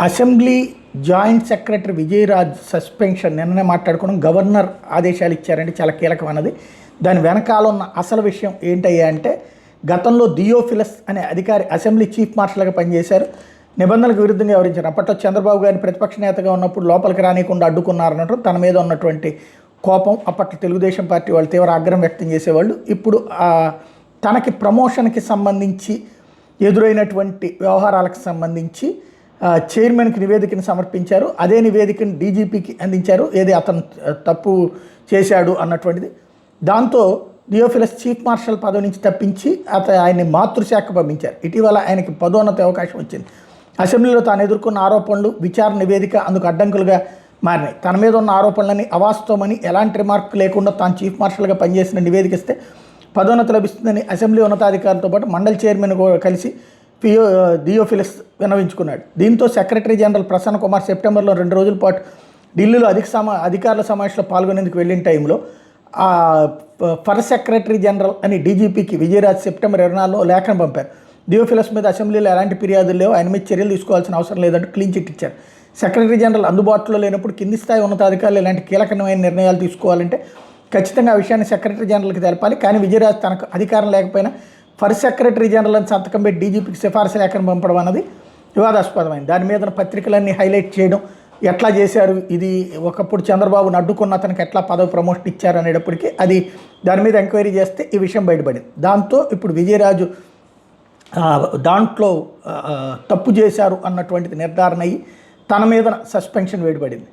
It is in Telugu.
Assembly joint secretary Vijayaraj suspension నిన్ననే మాట్లాడుకున్నాం. గవర్నర్ ఆదేశాలు ఇచ్చారంటే చాలా కీలకమైనది. దాని వెనకాల ఉన్న అసలు విషయం ఏంటయ్యా అంటే, గతంలో థియోఫిలస్ అనే అధికారి అసెంబ్లీ చీఫ్ మార్షల్గా పనిచేశారు. నిబంధనలకు విరుద్ధంగా వ్యవహరించారు. అప్పట్లో చంద్రబాబు గారిని ప్రతిపక్ష నేతగా ఉన్నప్పుడు లోపలికి రానియకుండా అడ్డుకున్నారన్నట్టు తన మీద ఉన్నటువంటి కోపం అప్పట్లో తెలుగుదేశం పార్టీ వాళ్ళు తీవ్ర ఆగ్రహం వ్యక్తం చేసేవాళ్ళు. ఇప్పుడు తనకి ప్రమోషన్కి సంబంధించి ఎదురైనటువంటి వ్యవహారాలకు సంబంధించి చైర్మన్కి నివేదికను సమర్పించారు. అదే నివేదికను డీజీపీకి అందించారు. ఏది అతను తప్పు చేశాడు అన్నటువంటిది. దాంతో థియోఫిలస్ చీఫ్ మార్షల్ పదవి నుంచి తప్పించి ఆయన్ని మాతృశాఖ పంపించారు. ఇటీవల ఆయనకి పదోన్నతి అవకాశం వచ్చింది. అసెంబ్లీలో తాను ఎదుర్కొన్న ఆరోపణలు, విచారణ నివేదిక అందుకు అడ్డంకులుగా మారినాయి. తన మీద ఉన్న ఆరోపణలని అవాస్తవమని, ఎలాంటి రిమార్క్ లేకుండా తాను చీఫ్ మార్షల్గా పనిచేసిన నివేదిక ఇస్తే పదోన్నతి లభిస్తుందని అసెంబ్లీ ఉన్నతాధికారులతో పాటు మండలి చైర్మన్ కలిసి థియోఫిలస్ విన్నవించుకున్నాడు. దీంతో సెక్రటరీ జనరల్ ప్రసన్న కుమార్ సెప్టెంబర్లో 2 రోజుల పాటు ఢిల్లీలో అధికారుల సమావేశంలో పాల్గొనేందుకు వెళ్ళిన టైంలో ఫర్ సెక్రటరీ జనరల్ అని డీజీపీకి విజయరాజ్ సెప్టెంబర్ 24లో లేఖను పంపారు. థియోఫిలస్ మీద అసెంబ్లీలో ఎలాంటి ఫిర్యాదులు లేవు, ఆయన మీద చర్యలు తీసుకోవాల్సిన అవసరం లేదంటూ క్లీన్ చిట్ ఇచ్చారు. సెక్రటరీ జనరల్ అందుబాటులో లేనప్పుడు కింది స్థాయి ఉన్నతాధికారులు ఇలాంటి కీలకమైన నిర్ణయాలు తీసుకోవాలంటే ఖచ్చితంగా ఆ విషయాన్ని సెక్రటరీ జనరల్కి తెలపాలి. కానీ విజయరాజ్ తనకు అధికారం లేకపోయినా ఫర్ సెక్రటరీ జనరల్ అని సంతకం పెట్టి డీజీపీకి సిఫార్సు లేఖను పంపడం అన్నది వివాదాస్పదమైంది. దాని మీద పత్రికలన్నీ హైలైట్ చేయడం, ఎట్లా చేశారు, ఇది ఒకప్పుడు చంద్రబాబును అడ్డుకున్న అతనికి ఎట్లా పదవి ప్రమోషన్ ఇచ్చారు అనేటప్పటికీ అది దాని మీద ఎంక్వైరీ చేస్తే ఈ విషయం బయటపడింది. దాంతో ఇప్పుడు విజయరాజు దాంట్లో తప్పు చేశారు అన్నటువంటిది నిర్ధారణ అయ్యి తన మీద సస్పెన్షన్ వేయబడింది.